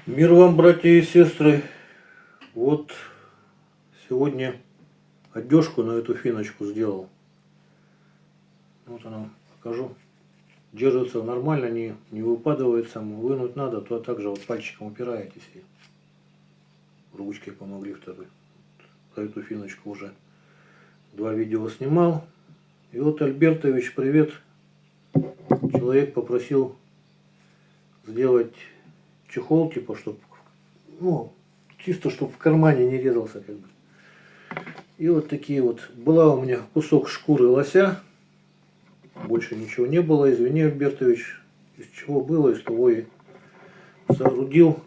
Мир вам, братья и сестры. Вот сегодня одежку на эту финочку сделал. Вот она, покажу. Держится нормально, не выпадывает сам. Вынуть надо, то также вот пальчиком упираетесь и ручкой помогли второй. Про эту финочку уже 2 видео снимал. И вот, Альбертович, привет. Человек попросил сделать чехол, типа, чтобы, ну, чисто, чтобы в кармане не резался, как бы. И вот такие вот. Была у меня кусок шкуры лося. Больше ничего не было. Извини, Альбертович. Из чего было, из того и соорудил.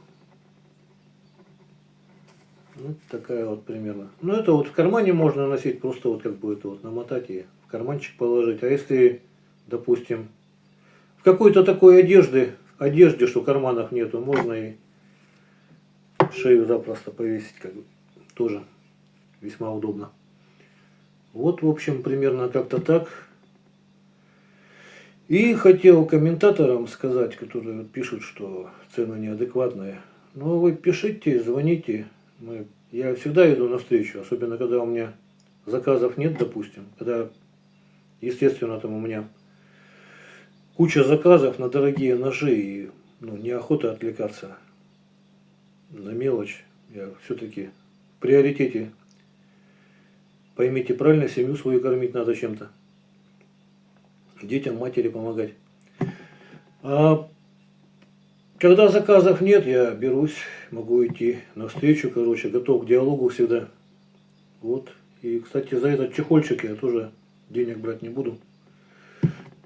Вот такая вот примерно. Ну, это вот в кармане можно носить. Просто вот как бы это вот намотать и в карманчик положить. А если, допустим, в какой-то такой одежде, что карманов нету, можно и шею запросто повесить, как бы. Тоже весьма удобно. Вот, в общем, примерно как-то так. И хотел комментаторам сказать, которые пишут, что цены неадекватные. Ну, вы пишите, звоните. Я всегда иду навстречу, особенно когда у меня заказов нет, допустим. Когда, естественно, там у меня куча заказов на дорогие ножи и неохота отвлекаться на мелочь. Я все-таки в приоритете. Поймите правильно, семью свою кормить надо чем-то. Детям, матери помогать. А когда заказов нет, я берусь, могу идти навстречу, короче, готов к диалогу всегда. Вот. И, кстати, за этот чехольчик я тоже денег брать не буду.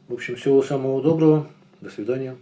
В общем, всего самого доброго. До свидания.